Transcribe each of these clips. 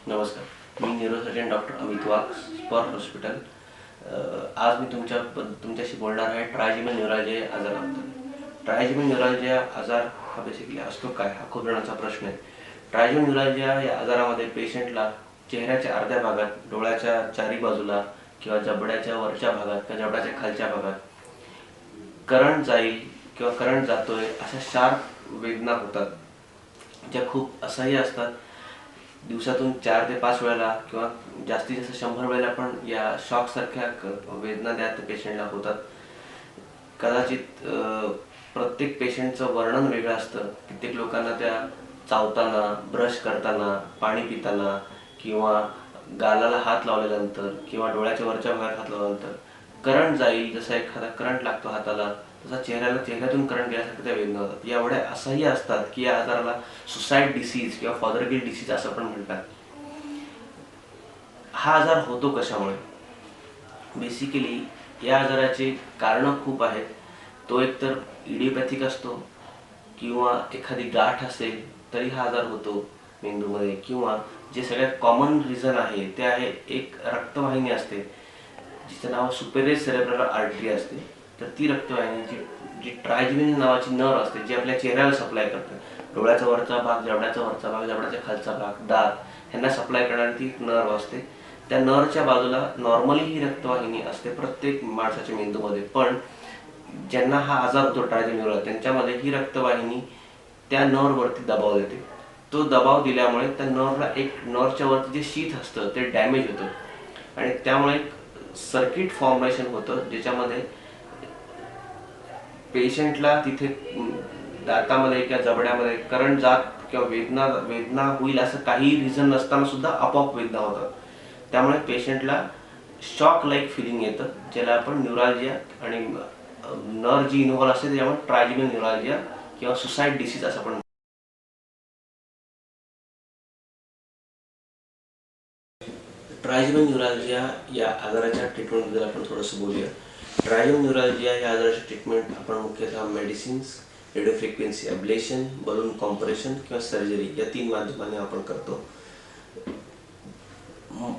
नमस्कार, मी neurosurgeon doctor Amit वाघ, स्पर्श hospital. आज मी तुमच्याशी बोलणार आहे ट्रायजेमिनल न्यूरॅल्जिया या आजाराबद्दल. ट्रायजेमिनल न्यूरॅल्जिया आजार हा बेसिकली असतो काय, हा खूप जणांचा प्रश्न आहे. ट्रायजेमिनल न्यूरॅल्जिया या आजारामध्ये पेशंटला चेहऱ्याच्या अर्ध्या भागात, डोळ्याच्या चारी बाजूला किंवा जबड्याच्या वरच्या भागात किंवा जबड्याच्या खालच्या भागात करंट जाईल किंवा करंट जातोय अशा शार्प वेदना होतात, ज्या खूप असह्य असतात. दिवसातून 4 ते 5 वेळेला किंवा जास्तीत जास्त 100 वेळेला पण या शॉकसारख्या वेदना त्या पेशंटला होतात. कदाचित प्रत्येक पेशंटचं वर्णन वेगळं असतं. कित्येक लोकांना त्या चावताना, ब्रश करताना, पाणी पिताना किंवा गालाला हात लावल्यानंतर किंवा डोळ्याच्या वरच्या भागात हात लावल्यानंतर करंट जाईल, जसा एखादा करंट लागतो हाताला तसा चेहऱ्यातून करंट गेल्यासारख्या त्या वेदना होतात. या एवढ्या असह्य असतात की या आजाराला सुसाईड डिसीज किंवा फॉदरगिल डिसीज असं पण म्हणतात. हा आजार होतो कशामुळे? बेसिकली या आजाराचे कारणं खूप आहेत. तो एकतर इडिओपॅथिक असतो किंवा एखादी गाठ असेल तरी हा आजार होतो मेंदूमध्ये, किंवा जे सगळ्यात कॉमन रिझन आहे ते आहे एक रक्तवाहिनी असते जिचं नाव सुपेरियर सेरेब्रल आर्टरी असते. तर ती रक्तवाहिनी जी ट्रायजेमिनल नावाची नर्व असते, जी आपल्या चेहऱ्याला सप्लाय करते. डोळ्याचा वरचा भाग, जबड्याचा वरचा भाग, जबड्याचा खालचा भाग, दात ह्यांना सप्लाय करणारी ती नर्व असते. त्या नर्वच्या बाजूला नॉर्मली ही रक्तवाहिनी असते प्रत्येक माणसाच्या मेंदूमध्ये, पण ज्यांना हा आजार होतो ट्रायजेमिनल, त्यांच्यामध्ये ही रक्तवाहिनी त्या नर्ववरती दबाव देते. तो दबाव दिल्यामुळे त्या नर्वच्या वरती जे शीथ असतं ते डॅमेज होतं आणि त्यामुळे सर्किट फॉर्मेशन होतं, ज्याच्यामध्ये पेशंटला तिथे दातामध्ये किंवा जबड्यामध्ये करंट जात किंवा वेदना होईल असं काही रिझन नसताना सुद्धा आपोआप वेदना होतात. त्यामुळे पेशंटला शॉक लाईक फिलिंग येतं, ज्याला आपण न्यूरॅल्जिया आणि नर्व जी इन्व्हॉल्व असते त्यामुळे ट्रायजेमिनल न्यूरॅल्जिया किंवा सुसाईड डिसीज असं पण. ट्रायजेमिनल न्यूरॅल्जिया या आजाराच्या ट्रीटमेंटबद्दल आपण थोडंसं बोलूया. ट्रायजेमिनल न्यूरॅल्जिया या आजाराची ट्रीटमेंट आपण मुख्यतः medicines, radio frequency ablation, balloon compression किंवा सर्जरी या 3 माध्यमाने आपण करतो.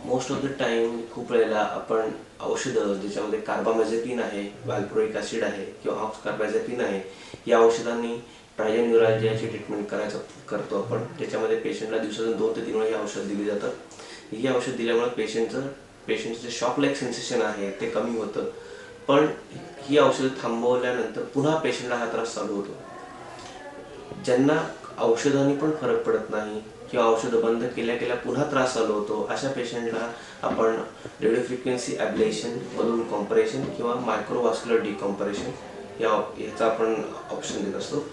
मोस्ट ऑफ द टाइम खूप वेळेला आपण औषधं ज्याच्यामध्ये कार्बामेझेपिन आहे, व्हॅल्प्रोइक ॲसिड आहे किंवा ऑक्सकार्बाझेपिन आहे, या औषधांनी ट्रायजेमिनल न्यूरॅल्जियाची ट्रीटमेंट करतो आपण. त्याच्यामध्ये पेशंटला दिवसातून 2 ते 3 वेळा ही औषध दिली जातात. ही औषध दिल्यामुळे पेशंटचं जे शॉक लाईक सेन्सेशन आहे ते कमी होतं, पण ही औषधं थांबवल्यानंतर पुन्हा पेशंटला हा त्रास चालू होतो. ज्यांना औषधांनी पण फरक पडत नाही किंवा औषधं बंद केल्या पुन्हा त्रास चालू होतो, अशा पेशंटला आपण radio frequency ablation, balloon compression किंवा मायक्रोव्हास्क्युलर डिकॉम्प्रेशन ह्याचा आपण ऑप्शन देत असतो.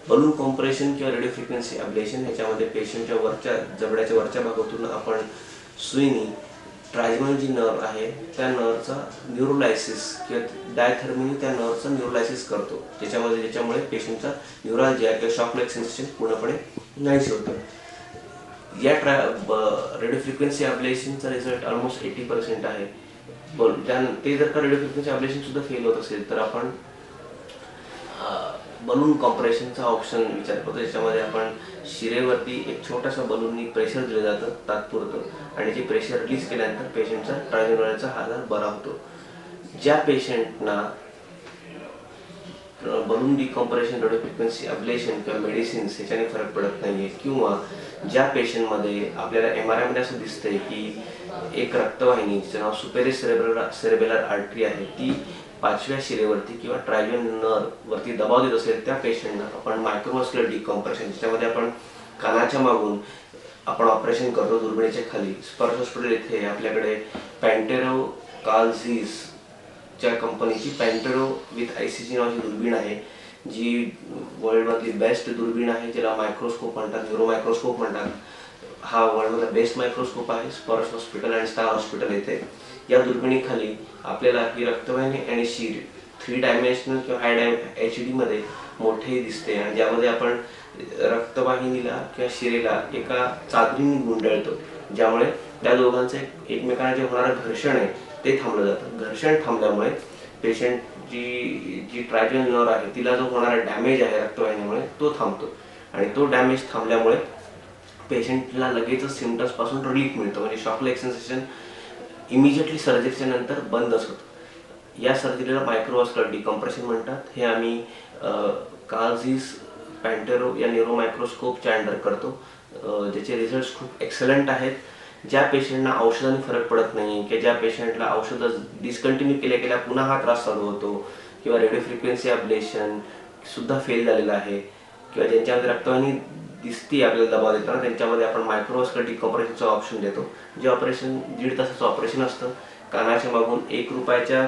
बलून कॉम्प्रेशन किंवा रेडिओ फ्रिक्वेन्सी ॲब्लेशन ह्याच्यामध्ये पेशंटच्या जबड्याच्या वरच्या भागातून आपण सुईनी ट्रायजेमिनल जी नर्व आहे त्या नर्वचा न्यूरोलायसिस किंवा डायथर्मीनी त्या नर्वचा न्यूरोलायसिस करतो, ज्याच्यामुळे पेशंटचा न्यूरॅल्जिया किंवा शॉक लाईक सेन्सेशन पूर्णपणे नाहीसे होतं. या रेडिओ फ्रिक्वेन्सी ॲब्लेशनचा रिझल्ट ऑलमोस्ट 80% आहे. ते जर का रेडिओ फ्रिक्वेन्सी ॲब्लेशन सुद्धा फेल होत असेल तर आपण बलून कॉम्प्रेशनचा ऑप्शन विचार करतो, ज्याच्यामध्ये आपण शिरेवरती एक छोटासा बलूननी प्रेशर दिलं जातं तात्पुरतं, आणि जे प्रेशर रिलीज केल्यानंतर पेशंटचा ट्रायजेमिनलचा आजार बरा होतो. ज्या पेशंटना बलून डिकॉम्प्रेशन, रेडिओ फ्रिक्वेन्सी ॲब्लेशन किंवा मेडिसिन्स ह्याच्याने फरक पडत नाही आहे, किंवा ज्या पेशंटमध्ये आपल्याला MRI मध्ये असं दिसतंय की एक रक्तवाहिनी जिचं नाव सुपेरियर सेरेब्रल आर्टरी आहे ती 5व्या शिरेवरती किंवा ट्रायजेमिनल नर्व वरती दबाव देत असेल, त्या पेशंटना आपण मायक्रोव्हास्क्युलर डिकॉम्प्रेशन, ज्याच्यामध्ये आपण कानाच्या मागून आपण ऑपरेशन करतो दुर्बिणीच्या खाली. स्पर्श हॉस्पिटल येथे आपल्याकडे पॅन्टेरो कार्लझीस च्या कंपनीची पॅन्टेरो विथ ICG नावाची दुर्बीण आहे, जी वर्ल्डमधली बेस्ट दुर्बीण आहे, ज्याला मायक्रोस्कोप म्हणतात, न्यूरो मायक्रोस्कोप म्हणतात. हा वर्ल्डमधला बेस्ट मायक्रोस्कोप आहे स्पर्श हॉस्पिटल आणि स्टार हॉस्पिटल येथे. या दुर्बिणीखाली आपल्याला ही रक्तवाहिनी आणि शीर 3 डायमेन्शनल किंवा हाय HD मध्ये मोठे दिसते, आणि ज्यामध्ये आपण रक्तवाहिनीला किंवा शिरेला एका चादरीने गुंडाळतो, ज्यामुळे त्या दोघांचं एकमेकांना जे होणारं घर्षण आहे ते थांबलं जातं. घर्षण थांबल्यामुळे पेशंट जी ट्रायजेमिनल नर्व आहे तिला जो होणारा डॅमेज आहे रक्तवाहिनीमुळे तो थांबतो, आणि तो डॅमेज थांबल्यामुळे पेशंटला लगेचच सिम्पटम्स पासून रिलीफ मिळतो, म्हणजे शॉक लाईक सेन्सेशन इमिजिएटली सर्जरीच्या नंतर बंदच होतं. या सर्जरीला मायक्रोव्हास्क्युलर डिकम्प्रेशन म्हणतात. हे आम्ही कार्ल झीस पॅन्टेरो या न्यूरो मायक्रोस्कोपच्या अंडर करतो, ज्याचे रिझल्ट्स खूप एक्सलंट आहेत. ज्या पेशंटना औषधांनी फरक पडत नाही किंवा ज्या पेशंटला औषधं डिस्कंटिन्यू केल्या पुन्हा हा त्रास चालू होतो, किंवा रेडिओ फ्रिक्वेन्सी अब्लेशन सुद्धा फेल झालेला आहे, किंवा ज्यांच्यामध्ये रक्तवाहिनी दिसते आपल्याला दबाव देताना, त्यांच्यामध्ये आपण मायक्रोव्हास्क्युलर डिकम्प्रेशनचं ऑप्शन देतो. जे ऑपरेशन 1.5 तासाचं ऑपरेशन असतं. कानाच्या मागून 1 रुपयाच्या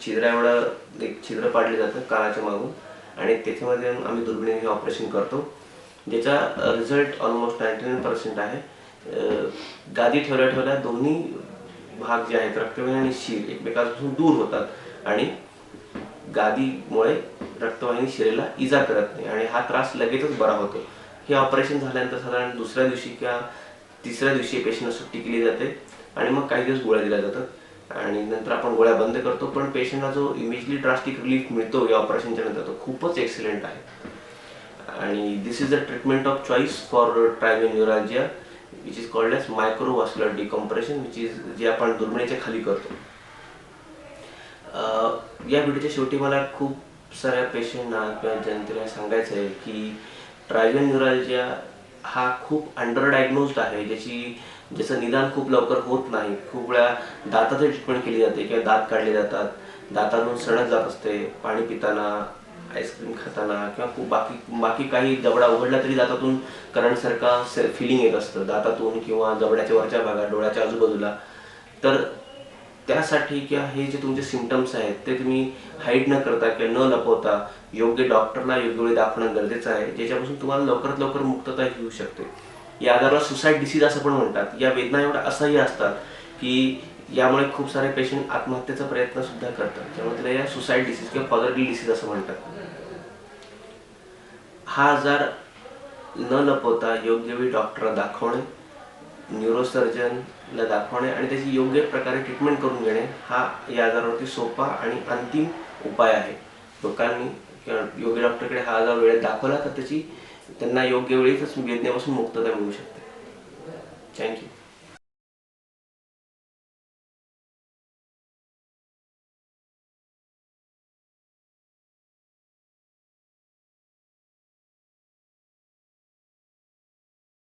छिद्रा एवढं एक छिद्र पाडले जातं कानाच्या मागून, आणि त्याच्यामध्ये आम्ही दुर्बिणीने हे ऑपरेशन करतो, ज्याचा रिझल्ट ऑलमोस्ट 99% आहे. गादी ठेवल्या दोन्ही भाग जे आहेत रक्तवाहिनी आणि शीर एकमेकांपासून दूर होतात, आणि गादीमुळे रक्तवाहिनी शिरेला इजा करत नाही, आणि हा त्रास लगेचच बरा होतो. हे ऑपरेशन झाल्यानंतर साधारण दुसऱ्या दिवशी किंवा तिसऱ्या दिवशी पेशंटला सुट्टी केली जाते, आणि मग काही दिवस गोळ्या दिल्या जातात, आणि नंतर आपण गोळ्या बंद करतो. पण पेशंटला जो इमिजिएटली ड्रास्टिक रिलीफ मिळतो या ऑपरेशनच्या नंतर तो खूपच एक्सलंट आहे. आणि this is the treatment of choice for trigeminal neuralgia which is called as microvascular decompression, which is जे आपण दुर्बिणीच्या खाली करतो. या व्हिडिओच्या शेवटी मला खूप साऱ्या पेशंटना किंवा जनतेला सांगायचं आहे की ट्रायगोन्युराल्जिया हा खूप अंडर डायग्नोज्ड आहे, ज्याचं निदान खूप लवकर होत नाही. खूप वेळा दाताची ट्रीटमेंट केली जाते किंवा दात काढले जातात, दातातून सणत जात असते पाणी पिताना, आईस्क्रीम खाताना, किंवा खूप बाकी काही जबडा उघडला तरी दातातून करंटसारखा फिलिंग येत असतं दातातून किंवा जबड्याच्या वरच्या भागात, डोळ्याच्या आजूबाजूला. तर त्यासाठी किंवा हे जे तुमचे सिम्पटम्स आहेत ते तुम्ही हाईड न करता किंवा न लपवता योग्य डॉक्टरला योग्य वेळी दाखवणं गरजेचं आहे, ज्याच्यापासून तुम्हाला लवकरात लवकर मुक्तता घेऊ शकते. या आजाराला सुसाईड डिसीज असं पण म्हणतात. या वेदना एवढ्या असह्य असतात की यामुळे खूप सारे पेशंट आत्महत्येचा प्रयत्न सुद्धा करतात, त्यामुळे त्याला या सुसाईड डिसीज किंवा पॉझिटिव्ह डिसीज असं म्हणतात. हा आजार न लपवता योग्य वेळी डॉक्टरला दाखवणे, न्यूरोसर्जनला दाखवणे आणि त्याची योग्य प्रकारे ट्रीटमेंट करून घेणे हा या आजारावरती सोपा आणि अंतिम उपाय आहे. लोकांनी किंवा योग्य डॉक्टरकडे हा आजार वेळेत दाखवला तर त्यांना योग्य वेळीच वेदनेपासून मुक्तता मिळू शकते. थँक्यू.